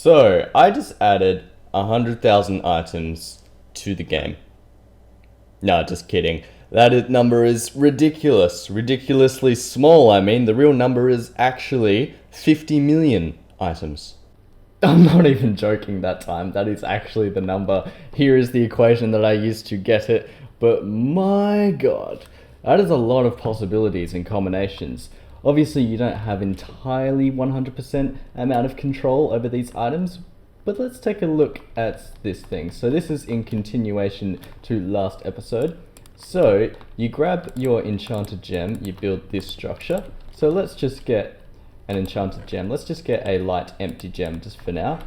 So, I just added 100,000 items to the game. No, just kidding. Number is ridiculous. Ridiculously small, I mean. The real number is actually 50 million items. I'm not even joking that time. That is actually the number. Here is the equation that I used to get it. But my god, that is a lot of possibilities and combinations. Obviously, you don't have entirely 100% amount of control over these items, but let's take a look at this thing. So this is in continuation to last episode. So you grab your Enchanted Gem, you build this structure. So let's just get an Enchanted Gem. Let's just get a light empty gem just for now.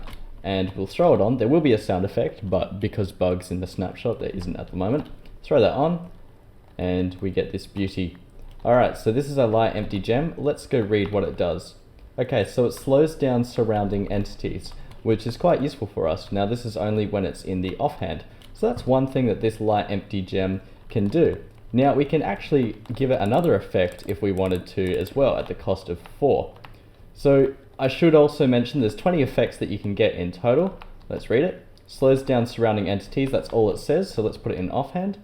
And we'll throw it on. There will be a sound effect, but because bugs in the snapshot, there isn't at the moment. Throw that on, and we get this beauty. Alright, so this is a light empty gem. Let's go read what it does. Okay, so it slows down surrounding entities, which is quite useful for us. Now this is only when it's in the offhand. So that's one thing that this light empty gem can do. Now we can actually give it another effect if we wanted to as well at the cost of 4. So I should also mention there's 20 effects that you can get in total. Let's read it. Slows down surrounding entities, that's all it says, so let's put it in offhand.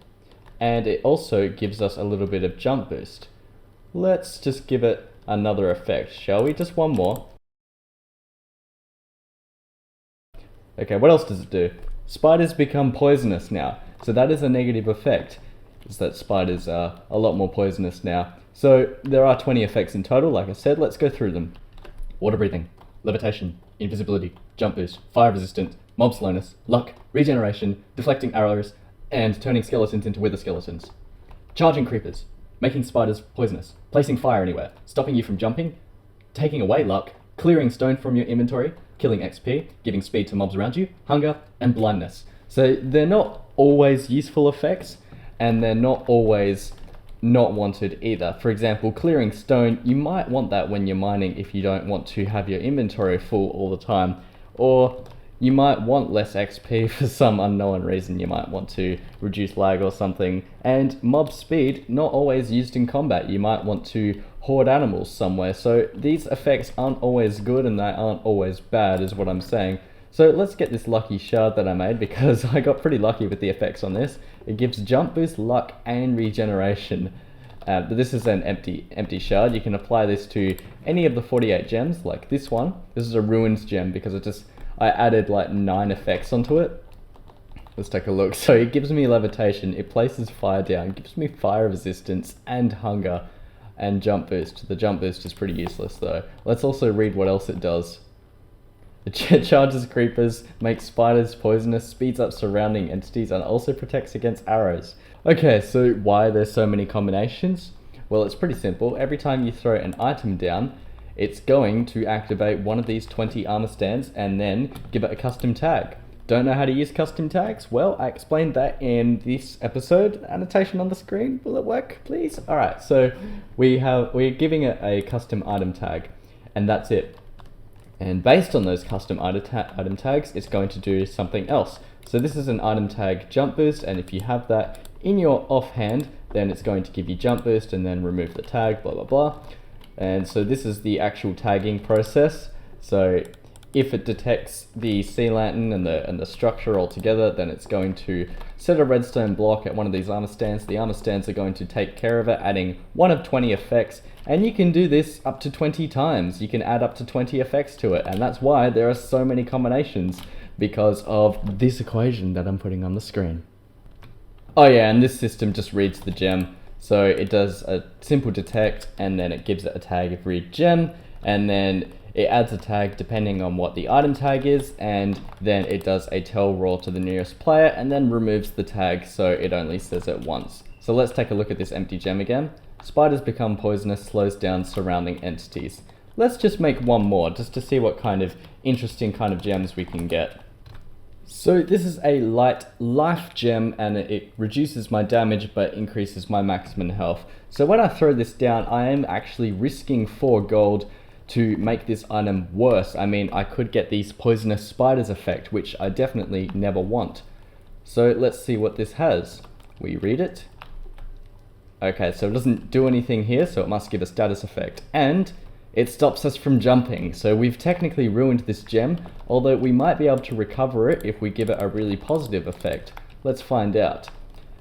And it also gives us a little bit of jump boost. Let's just give it another effect, shall we? Just one more. Okay, what else does it do? Spiders become poisonous now. So that is a negative effect, is that spiders are a lot more poisonous now. So there are 20 effects in total, like I said. Let's go through them. Water breathing, levitation, invisibility, jump boost, fire resistant, mob slowness, luck, regeneration, deflecting arrows, and turning skeletons into wither skeletons. Charging creepers, making spiders poisonous, placing fire anywhere, stopping you from jumping, taking away luck, clearing stone from your inventory, killing XP, giving speed to mobs around you, hunger, and blindness. So they're not always useful effects, and they're not always not wanted either. For example, clearing stone, you might want that when you're mining if you don't want to have your inventory full all the time, or you might want less XP for some unknown reason. You might want to reduce lag or something. And mob speed, not always used in combat. You might want to hoard animals somewhere. So these effects aren't always good and they aren't always bad is what I'm saying. So let's get this lucky shard that I made because I got pretty lucky with the effects on this. It gives jump boost, luck, and regeneration. But this is an empty shard. You can apply this to any of the 48 gems, like this one. This is a ruins gem because I added like 9 effects onto it. Let's take a look. So it gives me levitation, it places fire down, gives me fire resistance and hunger and jump boost. The jump boost is pretty useless though. Let's also read what else it does. It charges creepers, makes spiders poisonous, speeds up surrounding entities, and also protects against arrows. Okay, so why are there so many combinations? Well, it's pretty simple. Every time you throw an item down, it's going to activate one of these 20 armor stands and then give it a custom tag. Don't know how to use custom tags? Well, I explained that in this episode. Annotation on the screen, will it work, please? Alright, so we're giving it a custom item tag, and that's it. And based on those custom item tags, it's going to do something else. So this is an item tag jump boost, and if you have that in your offhand, then it's going to give you jump boost and then remove the tag, blah blah blah. And so this is the actual tagging process. So if it detects the sea lantern and the structure all together, then it's going to set a redstone block at one of these armor stands. The armor stands are going to take care of it, adding one of 20 effects. And you can do this up to 20 times. You can add up to 20 effects to it. And that's why there are so many combinations, because of this equation that I'm putting on the screen. Oh yeah, and this system just reads the gem. So it does a simple detect, and then it gives it a tag of read gem, and then it adds a tag depending on what the item tag is, and then it does a tell raw to the nearest player, and then removes the tag so it only says it once. So let's take a look at this empty gem again. Spiders become poisonous, slows down surrounding entities. Let's just make one more, just to see what kind of interesting kind of gems we can get. So this is a light life gem, and it reduces my damage but increases my maximum health. So when I throw this down, I am actually risking 4 gold to make this item worse. I mean, I could get these poisonous spiders effect, which I definitely never want. So let's see what this has. We read it. Okay, so it doesn't do anything here, so it must give a status effect. And it stops us from jumping. So we've technically ruined this gem, although we might be able to recover it if we give it a really positive effect. Let's find out.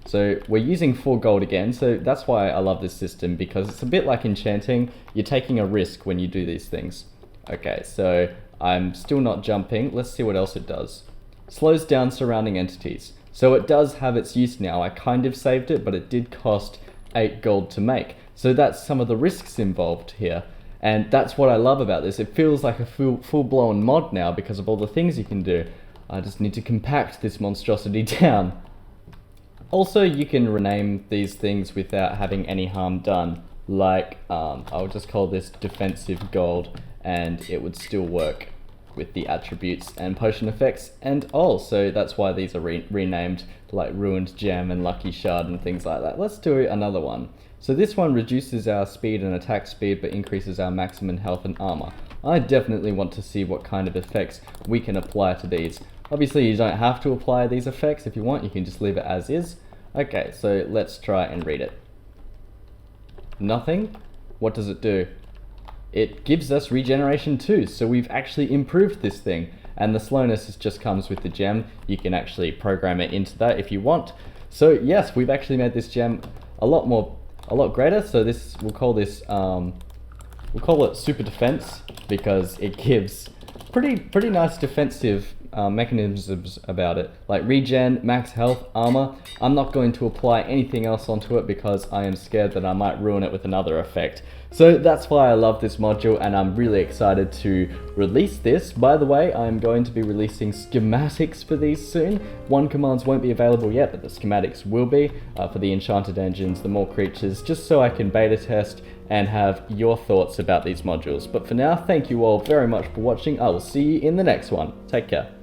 So we're using 4 gold again, so that's why I love this system, because it's a bit like enchanting. You're taking a risk when you do these things. Okay, so I'm still not jumping. Let's see what else it does. Slows down surrounding entities. So it does have its use now. I kind of saved it, but it did cost 8 gold to make. So that's some of the risks involved here. And that's what I love about this. It feels like a full-blown mod now because of all the things you can do. I just need to compact this monstrosity down. Also, you can rename these things without having any harm done. Like, I'll just call this defensive gold, and it would still work with the attributes and potion effects and all. So that's why these are renamed, like ruined gem and lucky shard and things like that. Let's do another one. So this one reduces our speed and attack speed, but increases our maximum health and armor. I definitely want to see what kind of effects we can apply to these. Obviously, you don't have to apply these effects. If you want, you can just leave it as is. Okay, so let's try and read it. Nothing? What does it do? It gives us regeneration too, so we've actually improved this thing. And the slowness just comes with the gem. You can actually program it into that if you want. So yes, we've actually made this gem a lot greater. So this, we'll call it super defense, because it gives pretty nice defensive mechanisms about it, like regen, max health, armor. I'm not going to apply anything else onto it because I am scared that I might ruin it with another effect. So that's why I love this module, and I'm really excited to release this. By the way, I'm going to be releasing schematics for these soon. One commands won't be available yet, but the schematics will be for the enchanted engines, the more creatures, just so I can beta test and have your thoughts about these modules. But for now, thank you all very much for watching. I will see you in the next one. Take care.